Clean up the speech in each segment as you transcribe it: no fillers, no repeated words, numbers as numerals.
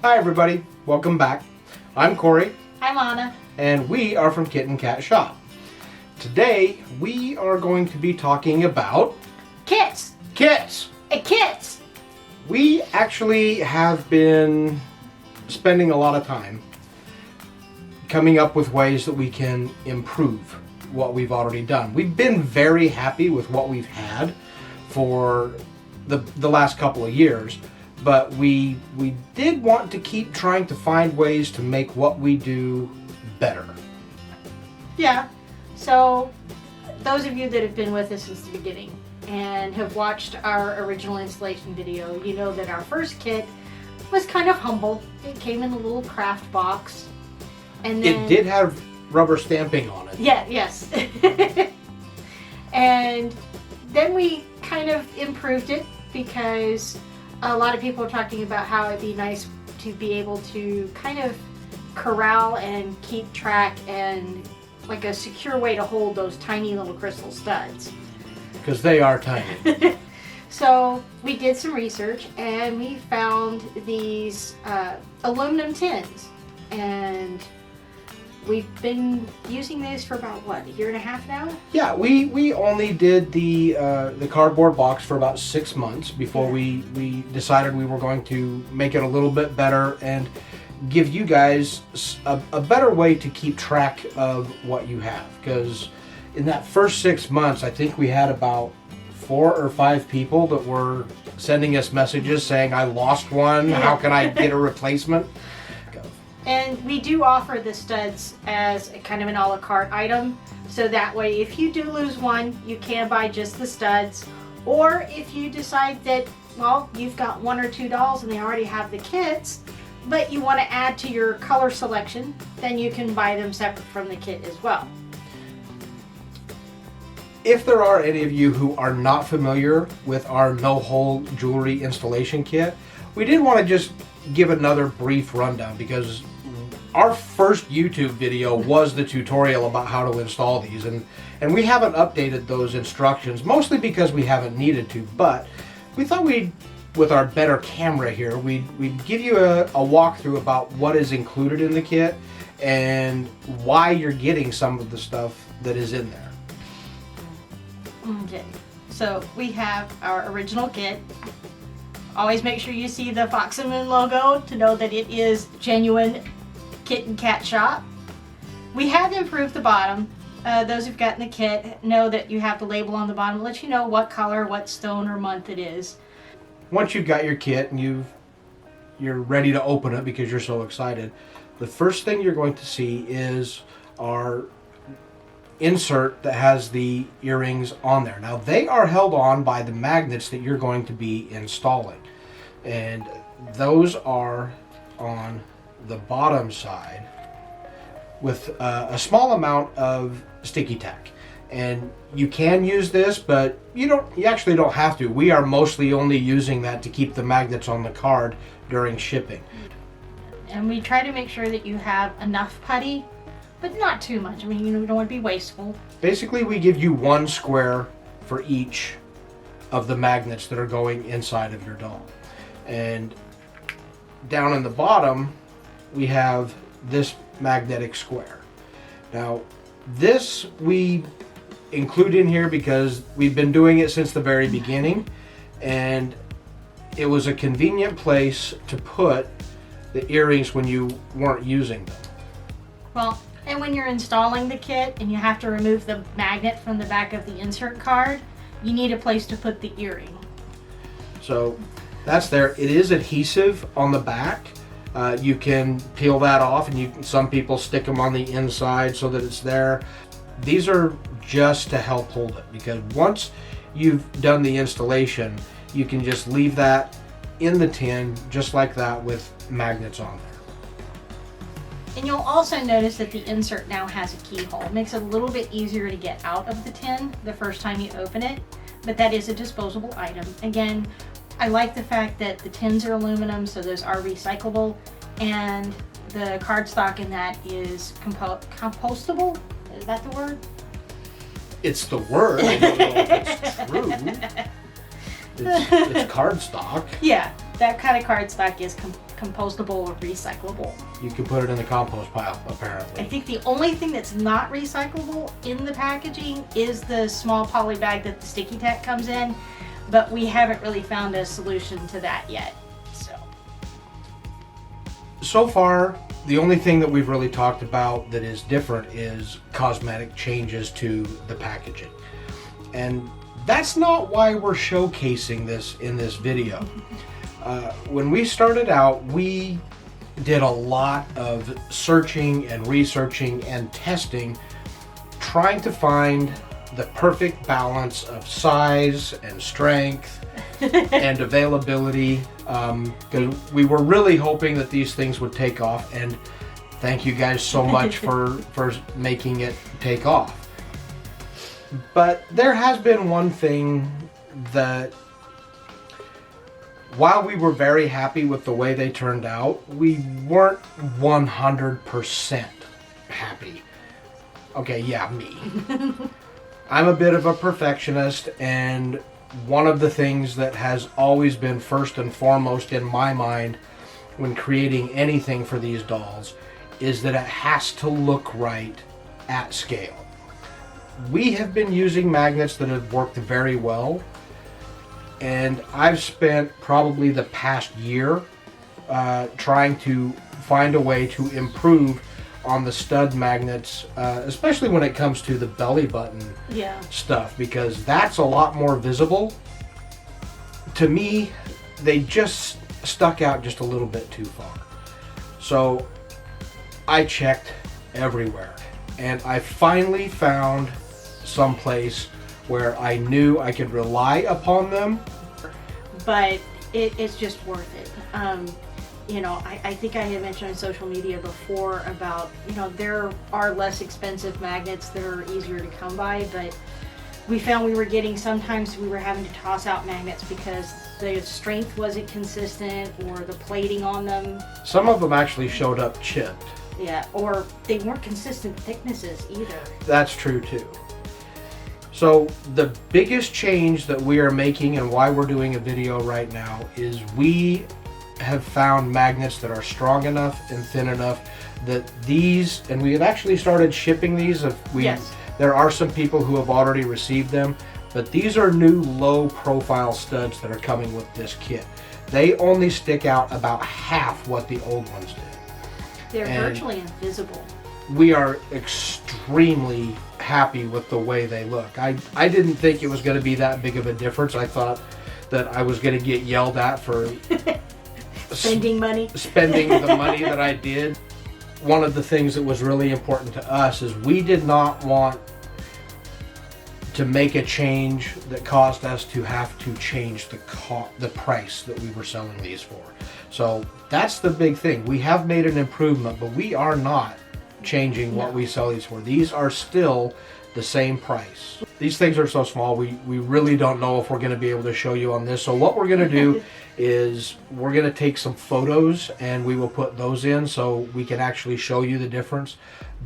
Hi everybody, welcome back. I'm Cory. I'm Anna. And we are from Kitten Cat Shop. Today we are going to be talking about Kits! kits. Kits! We actually have been spending a lot of time coming up with ways that we can improve what we've already done. We've been very happy with what we've had for the last couple of years, but we did want to keep trying to find ways to make what we do better. Yeah, so those of you that have been with us since the beginning and have watched our original installation video, you know that our first kit was kind of humble. It came in a little craft box. And then, it did have rubber stamping on it. Yeah, yes. And then we kind of improved it because a lot of people are talking about how it'd be nice to be able to kind of corral and keep track and like a secure way to hold those tiny little crystal studs. Because they are tiny. So we did some research and we found these aluminum tins, and we've been using these for about, what, a year and a half now? Yeah, we only did the cardboard box for about 6 months before we decided we were going to make it a little bit better and give you guys a better way to keep track of what you have. Because in that first 6 months, I think we had about 4 or 5 people that were sending us messages saying, I lost one, how can I get a replacement? And we do offer the studs as a kind of an a la carte item, so that way if you do lose one, you can buy just the studs. Or if you decide that, well, you've got 1 or 2 dolls and they already have the kits, but you want to add to your color selection, then you can buy them separate from the kit as well. If there are any of you who are not familiar with our no-hole jewelry installation kit, we did want to just give another brief rundown, because our first YouTube video was the tutorial about how to install these, and we haven't updated those instructions, mostly because we haven't needed to, but we thought we'd, with our better camera here, we'd give you a walkthrough about what is included in the kit and why you're getting some of the stuff that is in there. Okay, so we have our original kit. Always make sure you see the Fox and Moon logo to know that it is genuine Kitten Cat Shop. We have improved the bottom. Those who've gotten the kit know that you have the label on the bottom. It lets you know what color, what stone or month it is. Once you've got your kit and you're ready to open it because you're so excited, the first thing you're going to see is our insert that has the earrings on there. Now they are held on by the magnets that you're going to be installing, and those are on the bottom side with a small amount of sticky tack. And you can use this, but you actually don't have to. We are mostly only using that to keep the magnets on the card during shipping. And we try to make sure that you have enough putty, but not too much. I mean, you don't want to be wasteful. Basically, we give you 1 square for each of the magnets that are going inside of your doll. And down in the bottom, we have this magnetic square. Now, this we include in here because we've been doing it since the very beginning, and it was a convenient place to put the earrings when you weren't using them. Well, and when you're installing the kit and you have to remove the magnet from the back of the insert card, you need a place to put the earring. So that's there. It is adhesive on the back. You can peel that off, and some people stick them on the inside so that it's there. These are just to help hold it, because once you've done the installation, you can just leave that in the tin just like that with magnets on there. And you'll also notice that the insert now has a keyhole. It makes it a little bit easier to get out of the tin the first time you open it, but that is a disposable item. Again, I like the fact that the tins are aluminum, so those are recyclable, and the cardstock in that is compostable. Is that the word? It's the word. I don't know if it's true. It's cardstock. Yeah, that kind of cardstock is compostable or recyclable. You can put it in the compost pile, apparently. I think the only thing that's not recyclable in the packaging is the small poly bag that the sticky tack comes in, but we haven't really found a solution to that yet. So far, the only thing that we've really talked about that is different is cosmetic changes to the packaging. And that's not why we're showcasing this in this video. When we started out, we did a lot of searching and researching and testing, trying to find the perfect balance of size and strength and availability, because we were really hoping that these things would take off, and thank you guys so much for making it take off. But there has been one thing that, while we were very happy with the way they turned out, we weren't 100% happy. Okay, yeah, me. I'm a bit of a perfectionist, and one of the things that has always been first and foremost in my mind when creating anything for these dolls is that it has to look right at scale. We have been using magnets that have worked very well, and I've spent probably the past year trying to find a way to improve on the stud magnets, especially when it comes to the belly button stuff, because that's a lot more visible. To me, they just stuck out just a little bit too far. So I checked everywhere, and I finally found some place where I knew I could rely upon them. But it's just worth it. You know, I think I had mentioned on social media before about, you know, there are less expensive magnets that are easier to come by, but we found sometimes we were having to toss out magnets because the strength wasn't consistent or the plating on them. Some of them actually showed up chipped. Yeah, or they weren't consistent thicknesses either. That's true too. So the biggest change that we are making and why we're doing a video right now is we have found magnets that are strong enough and thin enough that these, and we have actually started shipping these. Yes. There are some people who have already received them, but these are new low profile studs that are coming with this kit. They only stick out about half what the old ones did. They're virtually invisible. We are extremely happy with the way they look. I didn't think it was going to be that big of a difference. I thought that I was going to get yelled at for spending the money that I did. One of the things that was really important to us is we did not want to make a change that caused us to have to change the price that we were selling these for. So that's the big thing. We have made an improvement, but we are not changing what we sell these for. These are still the same price. These things are so small, we really don't know if we're going to be able to show you on this. So what we're going to do is we're going to take some photos and we will put those in so we can actually show you the difference.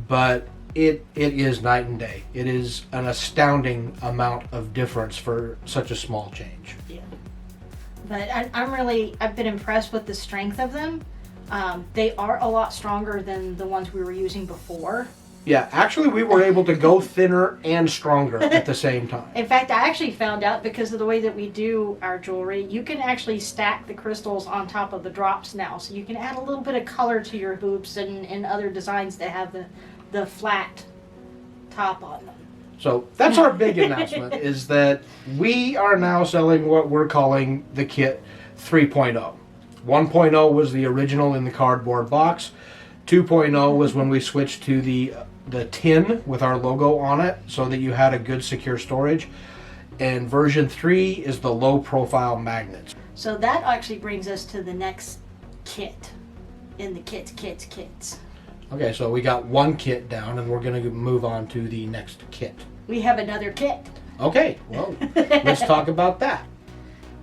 But it is night and day. It is an astounding amount of difference for such a small change. Yeah. But I've been impressed with the strength of them. They are a lot stronger than the ones we were using before. Yeah, actually we were able to go thinner and stronger at the same time. In fact, I actually found out, because of the way that we do our jewelry, you can actually stack the crystals on top of the drops now. So you can add a little bit of color to your hoops and other designs that have the flat top on them. So that's our big announcement, is that we are now selling what we're calling the kit 3.0. 1.0 was the original in the cardboard box. 2.0 was when we switched to the tin with our logo on it so that you had a good secure storage. And version 3 is the low profile magnets. So that actually brings us to the next kit in the kits. Okay, so we got one kit down and we're going to move on to the next kit. We have another kit. Okay, well, let's talk about that.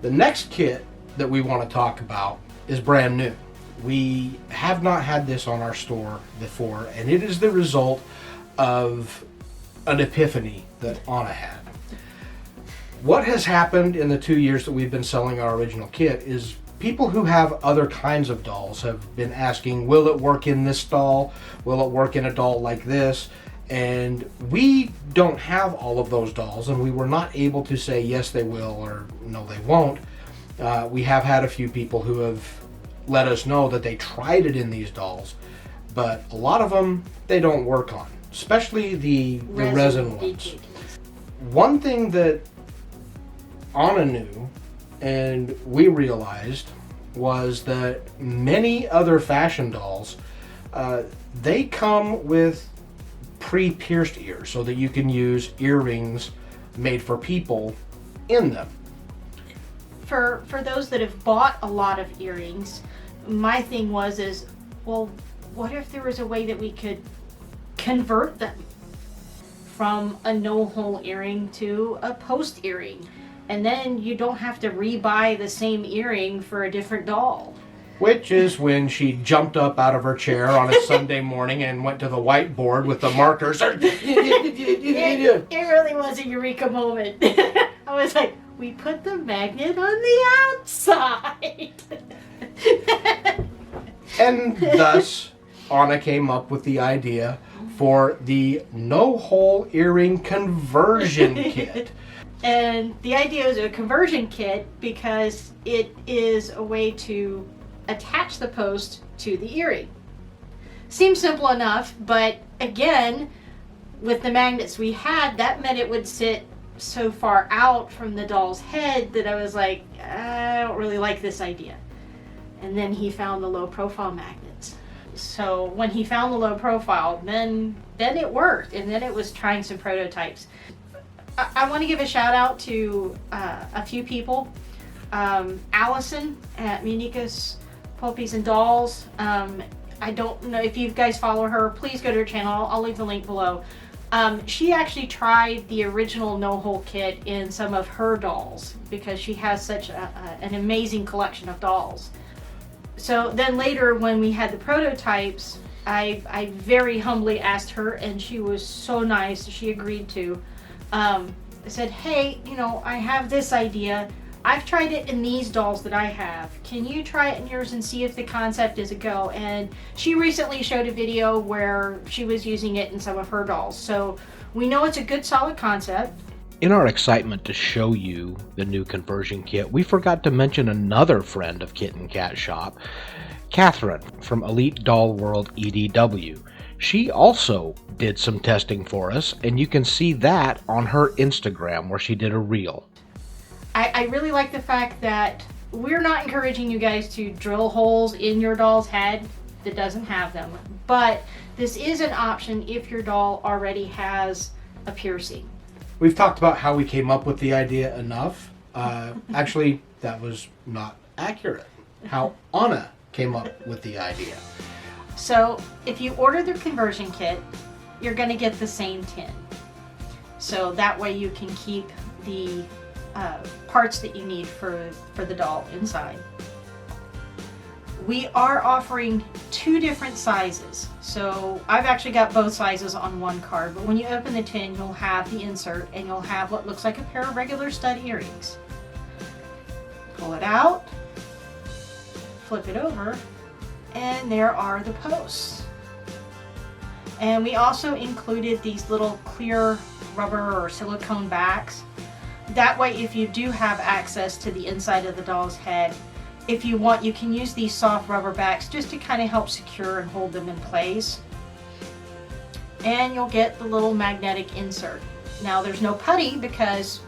The next kit that we want to talk about is brand new. We have not had this on our store before, and it is the result of an epiphany that Anna had. What has happened in the 2 years that we've been selling our original kit is people who have other kinds of dolls have been asking, will it work in this doll? Will it work in a doll like this? And we don't have all of those dolls, and we were not able to say yes they will or no they won't. We have had a few people who have let us know that they tried it in these dolls, but a lot of them they don't work on, especially the resin ones. One thing that Anna knew and we realized was that many other fashion dolls, they come with pre-pierced ears so that you can use earrings made for people in them. For those that have bought a lot of earrings, my thing is, well, what if there was a way that we could convert them from a no-hole earring to a post earring? And then you don't have to re-buy the same earring for a different doll. Which is when she jumped up out of her chair on a Sunday morning and went to the whiteboard with the markers. It really was a eureka moment. I was like, we put the magnet on the outside. And thus, Anna came up with the idea for the no-hole earring conversion kit. And the idea is a conversion kit because it is a way to attach the post to the earring. Seems simple enough, but again, with the magnets we had, that meant it would sit so far out from the doll's head that I was like, I don't really like this idea. And then he found the low profile magnets. So when he found the low profile, then it worked, and then it was trying some prototypes. I want to give a shout out to a few people. Allison at Muñecas, Poupees and Dolls. I don't know if you guys follow her. Please go to her channel. I'll leave the link below. She actually tried the original no-hole kit in some of her dolls because she has such an amazing collection of dolls. So then later when we had the prototypes, I very humbly asked her, and she was so nice. She agreed to. I said, hey, I have this idea. I've tried it in these dolls that I have. Can you try it in yours and see if the concept is a go? And she recently showed a video where she was using it in some of her dolls. So we know it's a good, solid concept. In our excitement to show you the new conversion kit, we forgot to mention another friend of Kit and Cat Shop, Catherine from Elite Doll World EDW. She also did some testing for us, and you can see that on her Instagram where she did a reel. I really like the fact that we're not encouraging you guys to drill holes in your doll's head that doesn't have them, but this is an option if your doll already has a piercing. We've talked about how we came up with the idea enough. Actually, that was not accurate. How Anna came up with the idea. So if you order the conversion kit, you're going to get the same tin. So that way you can keep the parts that you need for the doll inside. We are offering 2 different sizes. So I've actually got both sizes on one card, but when you open the tin, you'll have the insert and you'll have what looks like a pair of regular stud earrings. Pull it out, flip it over, and there are the posts. And we also included these little clear rubber or silicone backs. That way, if you do have access to the inside of the doll's head, if you want, you can use these soft rubber backs just to kind of help secure and hold them in place. And you'll get the little magnetic insert. Now there's no putty because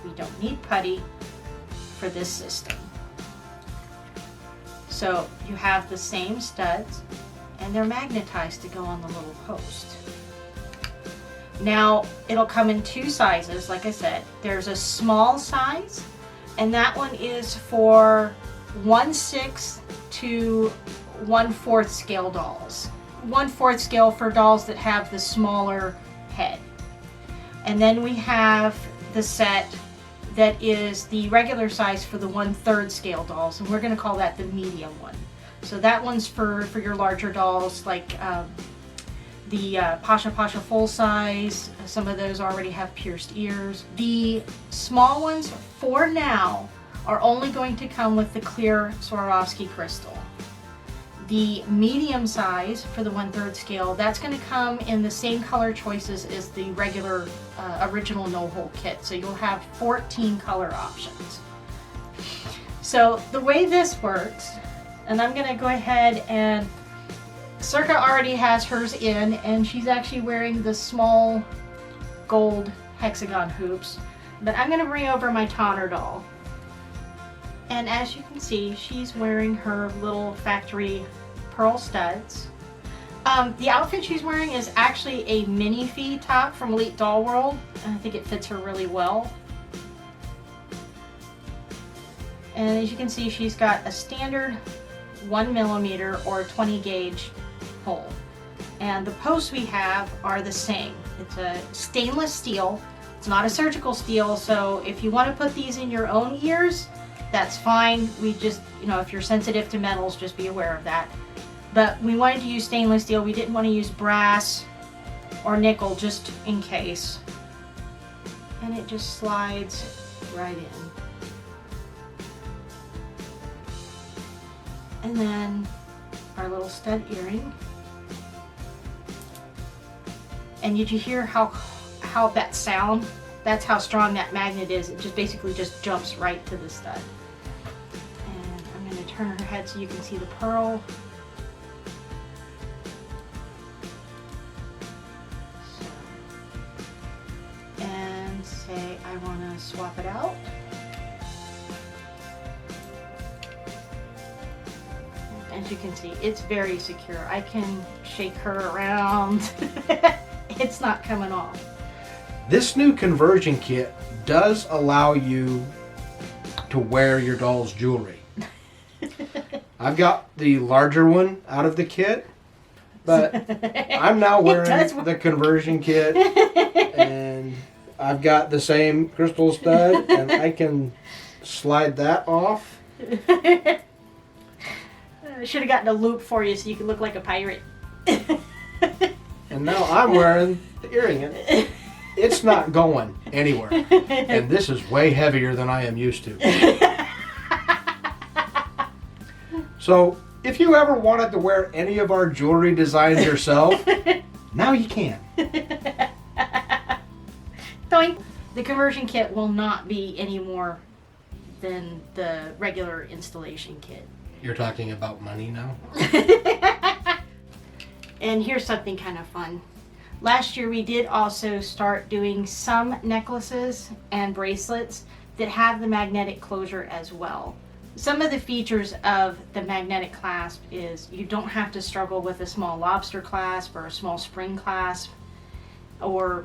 we don't need putty for this system. So you have the same studs and they're magnetized to go on the little post. Now it'll come in 2 sizes, like I said. There's a small size, and that one is for 1/6 to 1/4 scale dolls. 1/4 scale for dolls that have the smaller head. And then we have the set that is the regular size for the 1/3 scale dolls, and we're going to call that the medium one. So that one's for your larger dolls, like the Pasha Pasha full size. Some of those already have pierced ears. The small ones for now are only going to come with the clear Swarovski crystal. The medium size for the 1/3 scale, that's going to come in the same color choices as the regular original no-hole kit. So you'll have 14 color options. So the way this works, and I'm going to go ahead and Circa already has hers in, and she's actually wearing the small gold hexagon hoops. But I'm going to bring over my Tonner doll. And as you can see, she's wearing her little factory pearl studs. The outfit she's wearing is actually a mini fee top from Elite Doll World, and I think it fits her really well. And as you can see, she's got a standard 1mm or 20 gauge hole. And the posts we have are the same. It's a stainless steel. It's not a surgical steel, so if you want to put these in your own ears, that's fine. We just, if you're sensitive to metals, just be aware of that. But we wanted to use stainless steel. We didn't want to use brass or nickel just in case. And it just slides right in. And then our little stud earring. And did you hear how that sound? That's how strong that magnet is. It just basically just jumps right to the stud. And I'm going to turn her head so you can see the pearl. And say I want to swap it out. As you can see, it's very secure. I can shake her around. It's not coming off. This new conversion kit does allow you to wear your doll's jewelry. I've got the larger one out of the kit, but I'm now wearing the conversion kit, and I've got the same crystal stud, and I can slide that off. I should have gotten a loop for you so you could look like a pirate. And now I'm wearing the earring. It's not going anywhere. And this is way heavier than I am used to. So, if you ever wanted to wear any of our jewelry designs yourself, now you can. Doink. The conversion kit will not be any more than the regular installation kit. You're talking about money now? And here's something kind of fun. Last year we did also start doing some necklaces and bracelets that have the magnetic closure as well. Some of the features of the magnetic clasp is you don't have to struggle with a small lobster clasp or a small spring clasp, or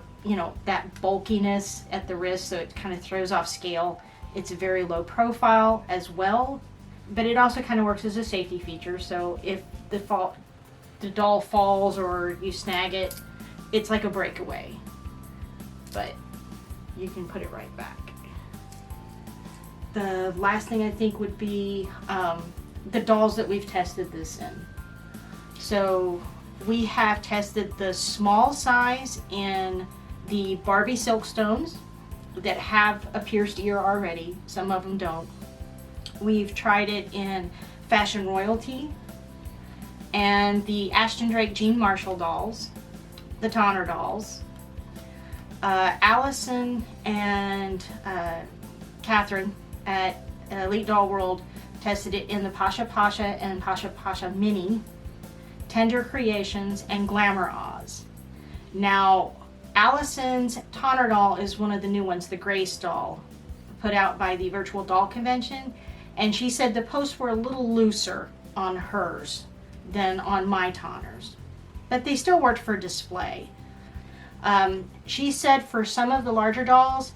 that bulkiness at the wrist, so it kind of throws off scale. It's a very low profile as well, but it also kind of works as a safety feature. So if the doll falls or you snag it, it's like a breakaway, but you can put it right back. The last thing I think would be the dolls that we've tested this in. So we have tested the small size in the Barbie Silkstones that have a pierced ear already. Some of them don't. We've tried it in Fashion Royalty and the Ashton Drake Jean Marshall dolls, the Tonner dolls. Allison and Catherine at Elite Doll World tested it in the Pasha Pasha and Pasha Pasha Mini, Tender Creations, and Glamour Oz. Now, Allison's Tonner doll is one of the new ones, the Grace doll, put out by the Virtual Doll Convention, and she said the posts were a little looser on hers than on my Tonners, but they still worked for display. She said for some of the larger dolls,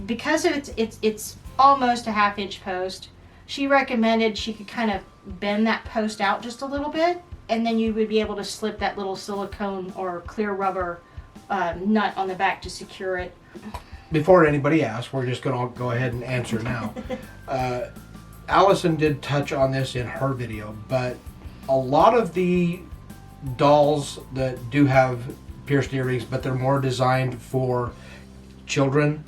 because it's almost a 1/2 inch post, she recommended she could kind of bend that post out just a little bit, and then you would be able to slip that little silicone or clear rubber nut on the back to secure it. Before anybody asks, we're just going to go ahead and answer now. Allison did touch on this in her video, but a lot of the dolls that do have pierced earrings, but they're more designed for children,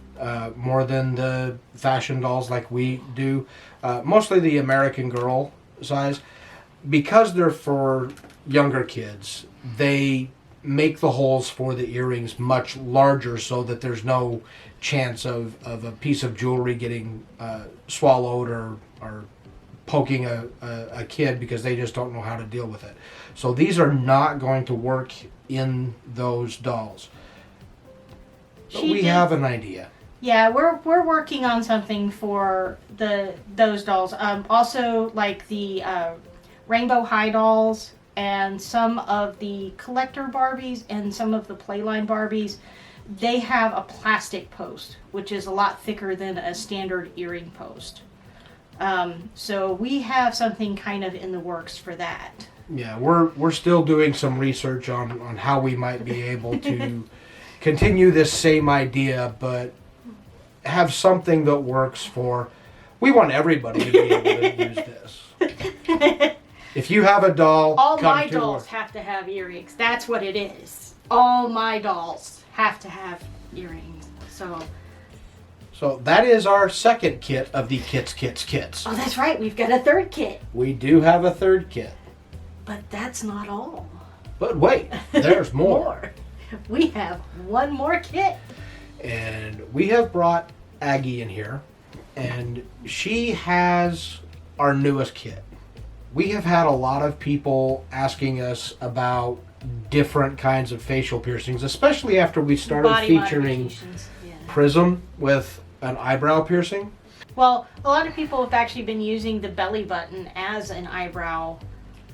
more than the fashion dolls like we do. Mostly the American Girl size. Because they're for younger kids, they make the holes for the earrings much larger so that there's no chance of a piece of jewelry getting swallowed or poking a kid because they just don't know how to deal with it. So these are not going to work in those dolls. But we have an idea. Yeah, we're working on something for those dolls. Also, like the Rainbow High dolls and some of the collector Barbies and some of the Playline Barbies, they have a plastic post, which is a lot thicker than a standard earring post. So we have something kind of in the works for that. Yeah, we're still doing some research on how we might be able to continue this same idea, but have something that works for. We want everybody to be able to use this. If you have a doll, all my dolls have to have earrings. That's what it is. All my dolls have to have earrings. So that is our second kit of the kits. Oh, that's right. We've got a third kit. We do have a third kit. But that's not all. But wait, there's more. We have one more kit. And we have brought Aggie in here, and she has our newest kit. We have had a lot of people asking us about different kinds of facial piercings, especially after we started Body featuring Prism with an eyebrow piercing. Well, a lot of people have actually been using the belly button as an eyebrow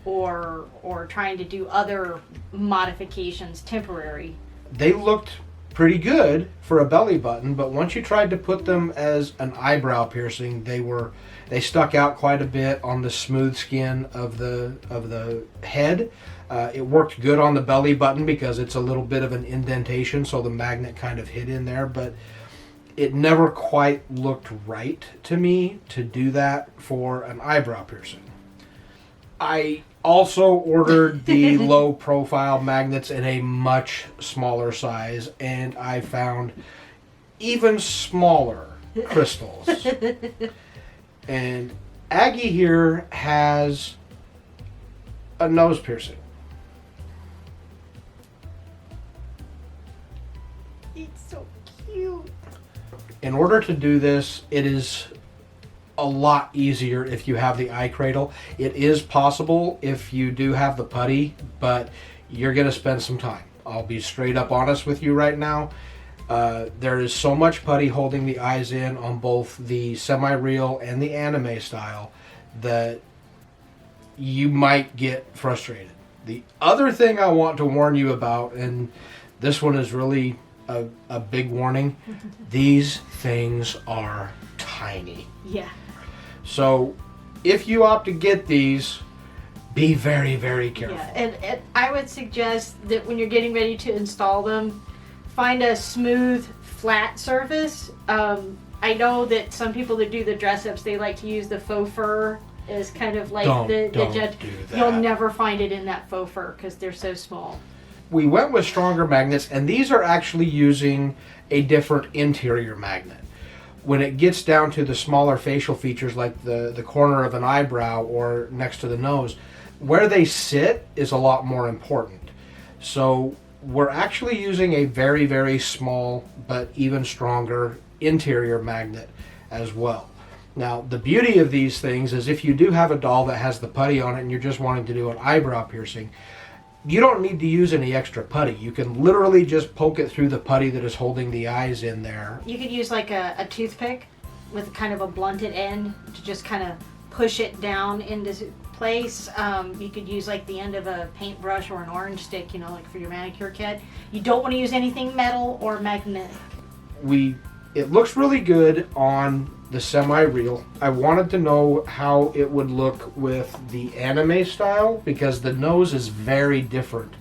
or trying to do other modifications temporary. They looked pretty good for a belly button, but once you tried to put them as an eyebrow piercing, they stuck out quite a bit on the smooth skin of the head. It worked good on the belly button because it's a little bit of an indentation, so the magnet kind of hid in there, but it never quite looked right to me to do that for an eyebrow piercing. I also ordered the low profile magnets in a much smaller size, and I found even smaller crystals. And Aggie here has a nose piercing. It's so cute. In order to do this, it is a lot easier if you have the eye cradle. It is possible if you do have the putty, but you're going to spend some time. I'll be straight up honest with you right now. There is so much putty holding the eyes in on both the semi-real and the anime style that you might get frustrated. The other thing I want to warn you about, and this one is really a big warning, these things are tiny. Yeah. So if you opt to get these, be very, very careful. Yeah, and I would suggest that when you're getting ready to install them, find a smooth, flat surface. I know that some people that do the dress-ups, they like to use the faux fur as kind of like the judge. Do that. You'll never find it in that faux fur because they're so small. We went with stronger magnets, and these are actually using a different interior magnet. When it gets down to the smaller facial features like the corner of an eyebrow or next to the nose, where they sit is a lot more important. So we're actually using a very, very small but even stronger interior magnet as well. Now, the beauty of these things is if you do have a doll that has the putty on it and you're just wanting to do an eyebrow piercing, you don't need to use any extra putty. You can literally just poke it through the putty that is holding the eyes in there. You could use like a toothpick with kind of a blunted end to just kind of push it down into place. You could use like the end of a paintbrush or an orange stick, like for your manicure kit. You don't want to use anything metal or magnetic. It looks really good on the semi-real. I wanted to know how it would look with the anime style because the nose is very different.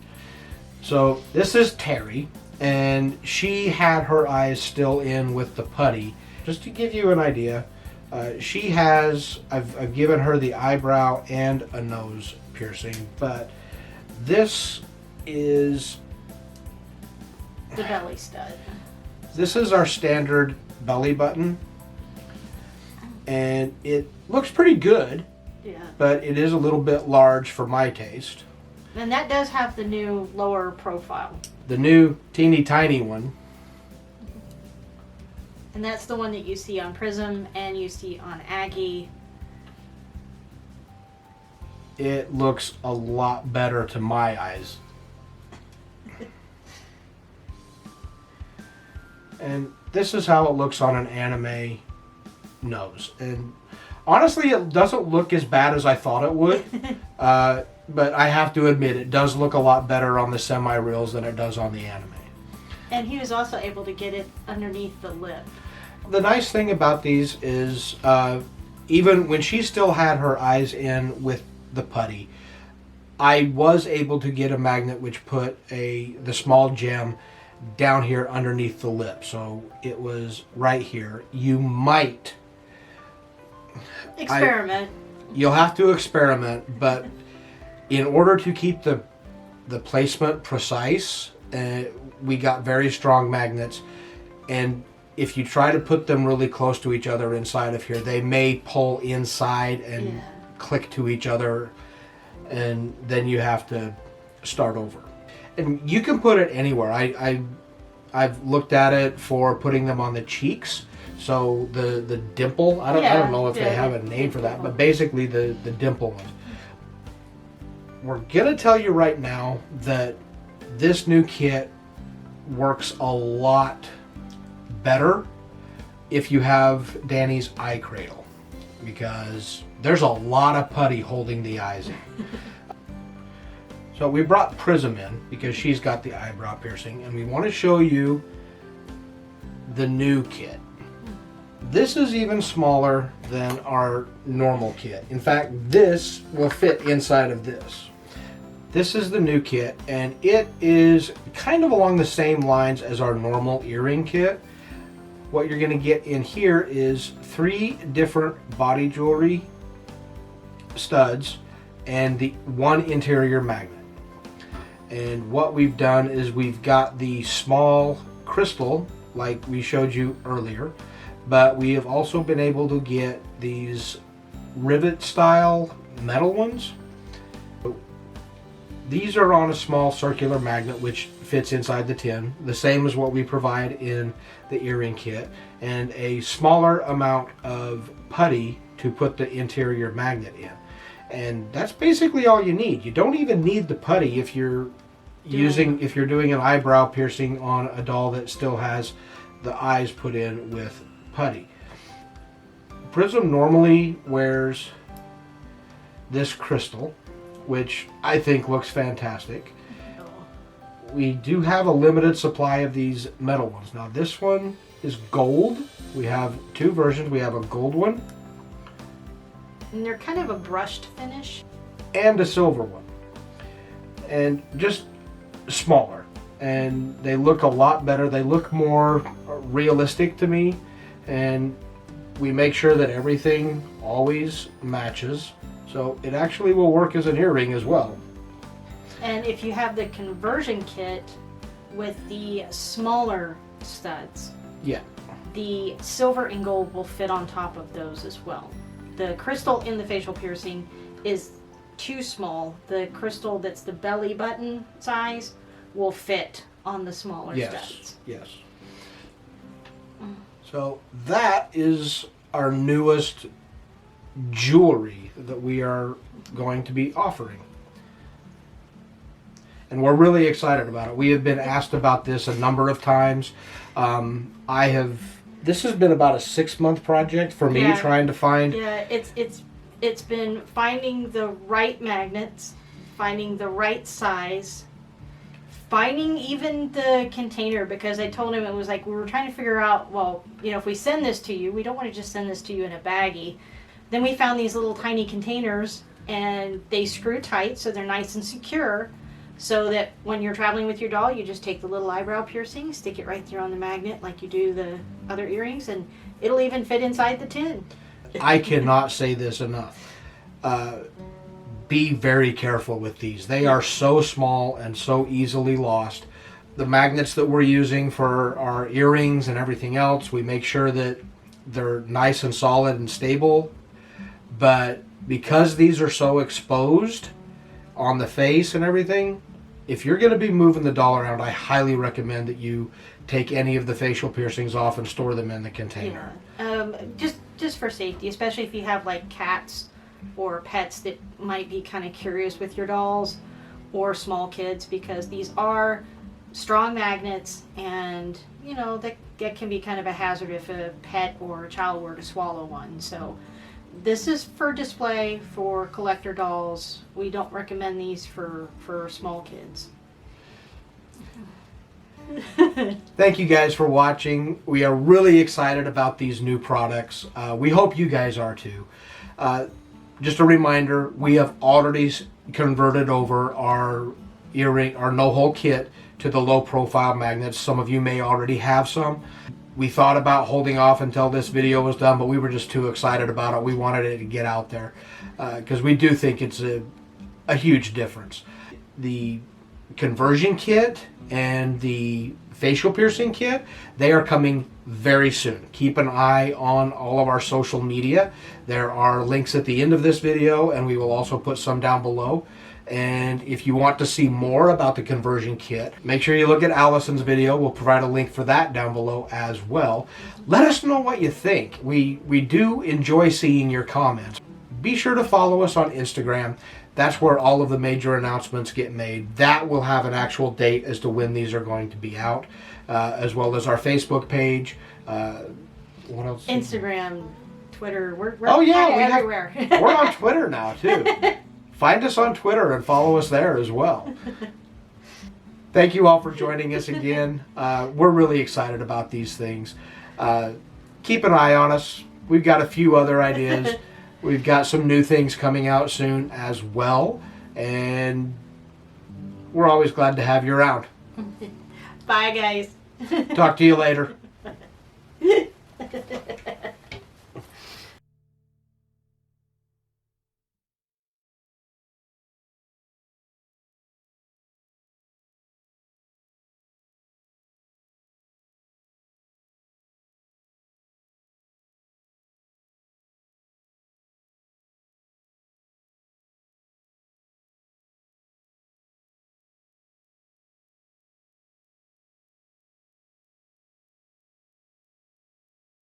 So this is Terry, and she had her eyes still in with the putty. Just to give you an idea, I've given her the eyebrow and a nose piercing, but this is the belly stud. This is our standard belly button. And it looks pretty good, Yeah. but it is a little bit large for my taste. And that does have the new lower profile. The new teeny tiny one, And that's the one that you see on Prism and you see on Aggie. it looks a lot better to my eyes. And this is how it looks on an anime nose. And honestly, it doesn't look as bad as I thought it would. But I have to admit, it does look a lot better on the semi-reels than it does on the anime. And he was also able to get it underneath the lip. The nice thing about these is, even when she still had her eyes in with the putty, I was able to get a magnet which put the small gem down here underneath the lip. So it was right here. You might... Experiment. You'll have to experiment, but in order to keep the placement precise, we got very strong magnets, and if you try to put them really close to each other inside of here, they may pull inside and click to each other, and then you have to start over. And you can put it anywhere. I've looked at it for putting them on the cheeks. So the dimple, I don't know if they have a name for that, but basically the dimple one. We're gonna tell you right now that this new kit works a lot better if you have Danny's eye cradle, because there's a lot of putty holding the eyes in. So we brought Prism in because she's got the eyebrow piercing, and we want to show you the new kit. This is even smaller than our normal kit. In fact, this will fit inside of this. This is the new kit, and it is kind of along the same lines as our normal earring kit. What you're going to get in here is 3 different body jewelry studs and the 1 interior magnet. And what we've done is we've got the small crystal like we showed you earlier, but we have also been able to get these rivet style metal ones. These are on a small circular magnet which fits inside the tin, the same as what we provide in the earring kit, and a smaller amount of putty to put the interior magnet in. And that's basically all you need. You don't even need the putty if you're doing an eyebrow piercing on a doll that still has the eyes put in with putty. Prism normally wears this crystal, which I think looks fantastic. We do have a limited supply of these metal ones. Now this one is gold. We have 2 versions. We have a gold one. And they're kind of a brushed finish. And a silver one. And just smaller. And they look a lot better. They look more realistic to me. And we make sure that everything always matches. So it actually will work as an earring as well. And if you have the conversion kit with the smaller studs, the silver and gold will fit on top of those as well. The crystal in the facial piercing is too small. The crystal that's the belly button size will fit on the smaller studs. Yes. So that is our newest jewelry that we are going to be offering. And we're really excited about it. We have been asked about this a number of times. This has been about a 6-month project for me, trying to find... Yeah, it's been finding the right magnets, finding the right size, finding even the container, because I told him it was like we were trying to figure out, well, if we send this to you, we don't want to just send this to you in a baggie. Then we found these little tiny containers, and they screw tight so they're nice and secure, so that when you're traveling with your doll, you just take the little eyebrow piercing, stick it right there on the magnet like you do the other earrings, and it'll even fit inside the tin. I cannot say this enough. Be very careful with these. They are so small and so easily lost. the magnets that we're using for our earrings and everything else, we make sure that they're nice and solid and stable. But because these are so exposed on the face and everything, if you're going to be moving the doll around, I highly recommend that you take any of the facial piercings off and store them in the container. Just for safety, especially if you have like cats or pets that might be kind of curious with your dolls, or small kids, because these are strong magnets, and you know that can be kind of a hazard if a pet or a child were to swallow one. So this is for display for collector dolls. We don't recommend these for small kids. Thank you guys for watching. We are really excited about these new products. We hope you guys are too. Just a reminder, we have already converted over our no-hole kit to the low-profile magnets. Some of you may already have some. We thought about holding off until this video was done, but we were just too excited about it. We wanted it to get out there because we do think it's a huge difference. The conversion kit and the facial piercing kit, they are coming very soon. Keep an eye on all of our social media. There are links at the end of this video, and we will also put some down below. And if you want to see more about the conversion kit, make sure you look at Allison's video. We'll provide a link for that down below as well. Let us know what you think. We do enjoy seeing your comments. Be sure to follow us on Instagram. That's where all of the major announcements get made. That will have an actual date as to when these are going to be out, as well as our Facebook page. What else? Instagram, Twitter. We're oh yeah, everywhere. We're on Twitter now too. Find us on Twitter and follow us there as well. Thank you all for joining us again. We're really excited about these things. Keep an eye on us. We've got a few other ideas. We've got some new things coming out soon as well. And we're always glad to have you around. Bye, guys. Talk to you later.